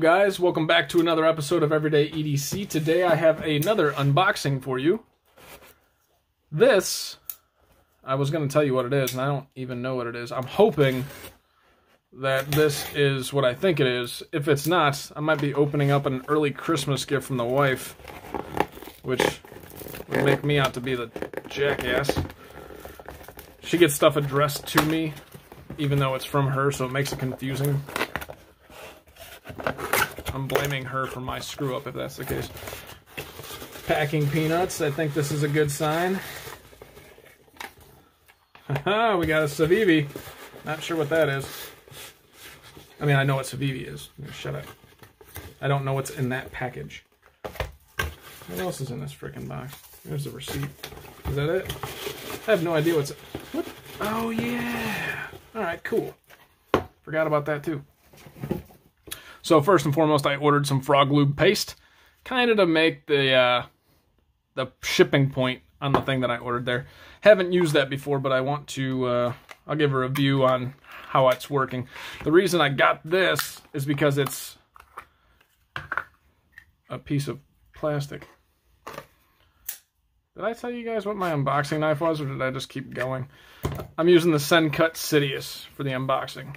Guys, welcome back to another episode of Everyday EDC. Today I have another unboxing for you. This, I was going to tell you what it is, and I don't even know what it is. I'm hoping that this is what I think it is. If it's not, I might be opening up an early Christmas gift from the wife, which would make me out to be the jackass. She gets stuff addressed to me, even though it's from her, so it makes it confusing. I'm blaming her for my screw-up, if that's the case. Packing peanuts. I think this is a good sign. Haha, we got a CIVIVI. Not sure what that is. I mean, I know what CIVIVI is. Shut up. I don't know what's in that package. What else is in this freaking box? There's the receipt. Is that it? I have no idea what's... What? Oh, yeah. Alright, cool. Forgot about that, too. So first and foremost, I ordered some frog lube paste, kind of to make the shipping point on the thing that I ordered there. Haven't used that before, but I want to, I'll give a review on how it's working. The reason I got this is because it's a piece of plastic. Did I tell you guys what my unboxing knife was, or did I just keep going? I'm using the Sencut Sidious for the unboxing.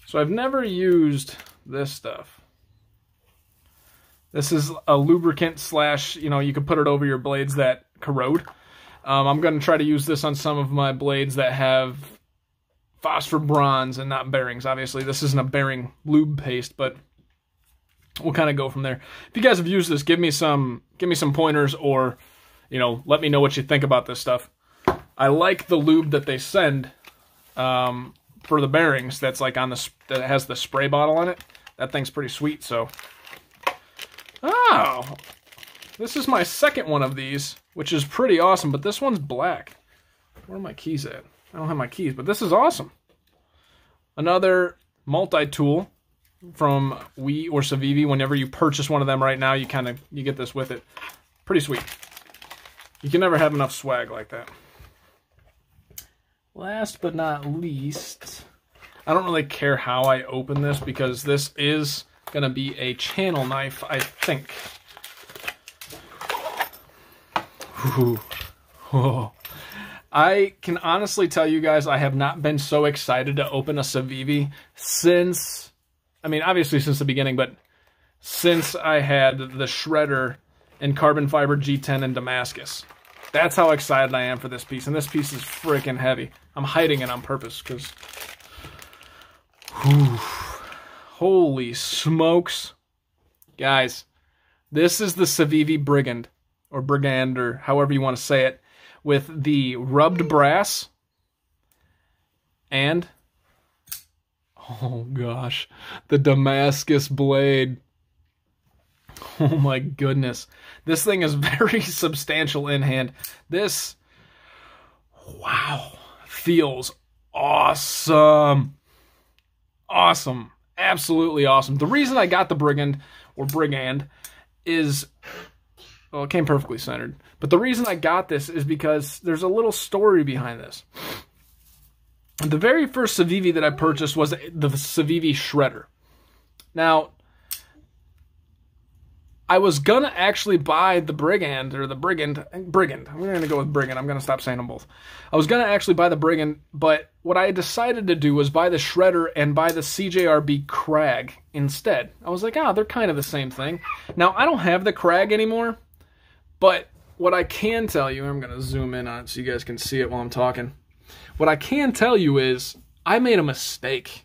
So I've never used this stuff. This is a lubricant slash, you know, you can put it over your blades that corrode. I'm going to try to use this on some of my blades that have phosphor bronze and not bearings. Obviously, this isn't a bearing lube paste, but we'll kind of go from there. If you guys have used this, give me some pointers, or, you know, let me know what you think about this stuff. I like the lube that they send. For the bearings, that's like on the, that has the spray bottle on it. That thing's pretty sweet, so. Oh, this is my second one of these, which is pretty awesome, but this one's black. Where are my keys at? I don't have my keys, but this is awesome. Another multi-tool from We or CIVIVI. Whenever you purchase one of them right now, you get this with it. Pretty sweet. You can never have enough swag like that. Last but not least, I don't really care how I open this because this is going to be a channel knife, I think. Ooh. Oh. I can honestly tell you guys I have not been so excited to open a CIVIVI since, I mean, obviously since the beginning, but since I had the Shredder and Carbon Fiber G10 and Damascus. That's how excited I am for this piece, and this piece is freaking heavy. I'm hiding it on purpose, because... Holy smokes. Guys, this is the CIVIVI Brigand, or Brigand, or however you want to say it, with the rubbed brass, and... Oh gosh, the Damascus blade. Oh my goodness. This thing is very substantial in hand. This, wow, feels awesome. Awesome. Absolutely awesome. The reason I got the Brigand, or Brigand, is, well, it came perfectly centered. But the reason I got this is because there's a little story behind this. The very first CIVIVI that I purchased was the CIVIVI Shredder. Now, I was gonna actually buy the Brigand, or the Brigand. I'm gonna go with Brigand. I'm gonna stop saying them both. I was gonna actually buy the Brigand, but what I decided to do was buy the Shredder and buy the CJRB Krag instead. I was like, they're kind of the same thing. Now, I don't have the Krag anymore, but what I can tell you, I'm gonna zoom in on it so you guys can see it while I'm talking. What I can tell you is, I made a mistake.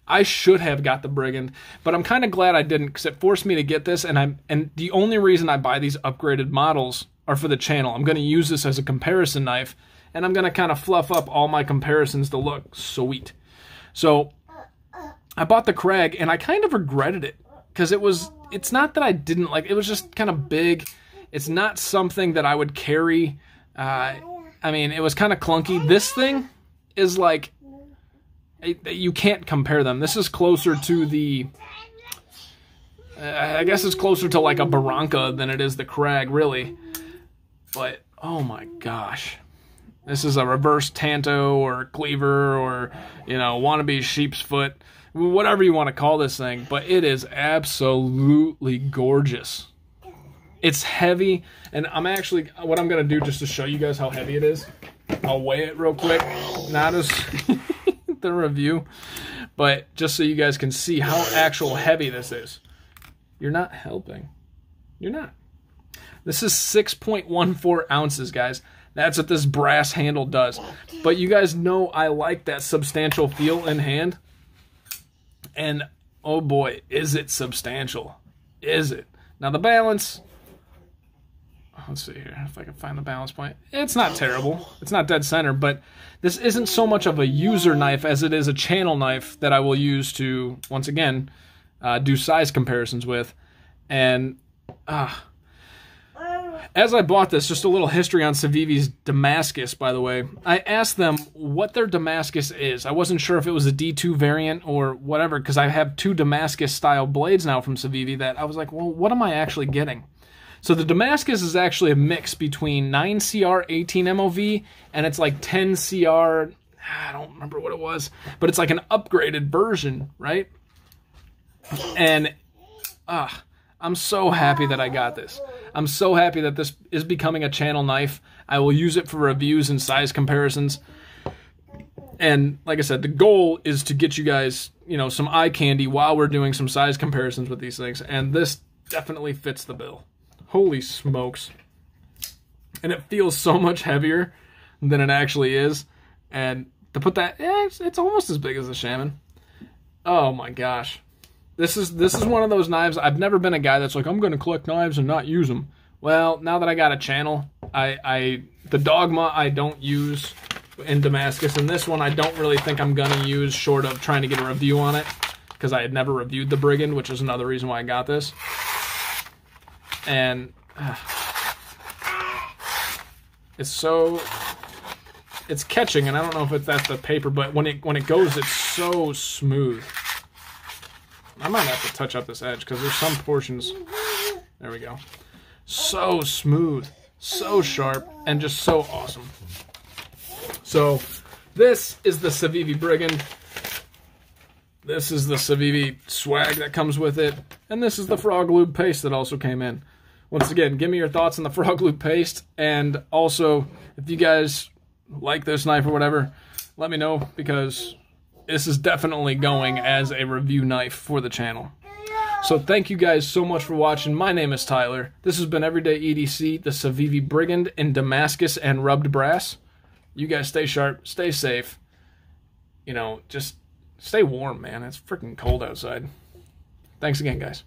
I should have got the Brigand, but I'm kind of glad I didn't, because it forced me to get this, and the only reason I buy these upgraded models are for the channel. I'm going to use this as a comparison knife, and I'm going to kind of fluff up all my comparisons to look sweet. So, I bought the Krag, and I kind of regretted it, because it's not that I didn't like it, was just kind of big. It's not something that I would carry. I mean, it was kind of clunky. This thing is like... You can't compare them. This is closer to the... I guess it's closer to like a Barranca than it is the Krag, really. But, oh my gosh. This is a reverse Tanto or Cleaver or, you know, wannabe sheep's foot. whatever you want to call this thing, but it is absolutely gorgeous. It's heavy, and I'm actually, what I'm going to do just to show you guys how heavy it is, I'll weigh it real quick, not as the review, but just so you guys can see how actual heavy this is. You're not helping. You're not. This is 6.14 ounces, guys. That's what this brass handle does. But you guys know I like that substantial feel in hand. And, oh boy, is it substantial. Is it? Now the balance, let's see here if I can find the balance point. It's not terrible. It's not dead center, but this isn't so much of a user knife as it is a channel knife that I will use to, once again, do size comparisons with. And, as I bought this, just a little history on CIVIVI's Damascus, by the way. I asked them what their Damascus is. I wasn't sure if it was a D2 variant or whatever, because I have 2 Damascus-style blades now from CIVIVI that I was like, well, what am I actually getting? So the Damascus is actually a mix between 9CR 18 MOV and it's like 10CR, I don't remember what it was, but it's like an upgraded version, right? And, I'm so happy that I got this. I'm so happy that this is becoming a channel knife. I will use it for reviews and size comparisons. And like I said, the goal is to get you guys, you know, some eye candy while we're doing some size comparisons with these things. And this definitely fits the bill. Holy smokes. And it feels so much heavier than it actually is. And to put that, it's almost as big as the Shaman. Oh my gosh. This is one of those knives. I've never been a guy that's like, I'm going to collect knives and not use them. Well, now that I got a channel, the Dogma I don't use in Damascus, and this one I don't really think I'm going to use short of trying to get a review on it, because I had never reviewed the Brigand, which is another reason why I got this. And it's catching, and I don't know if that's the paper, but when it goes, it's so smooth. I might have to touch up this edge because there's some portions. There we go. So smooth, so sharp, and just so awesome. So this is the CIVIVI Brigand. This is the CIVIVI swag that comes with it. And this is the frog lube paste that also came in. Once again, give me your thoughts on the frog lube paste. And also, if you guys like this knife or whatever, let me know, because this is definitely going as a review knife for the channel. So thank you guys so much for watching. My name is Tyler. This has been Everyday EDC, the CIVIVI Brigand in Damascus and Rubbed Brass. You guys stay sharp, stay safe. You know, just stay warm, man. It's freaking cold outside. Thanks again, guys.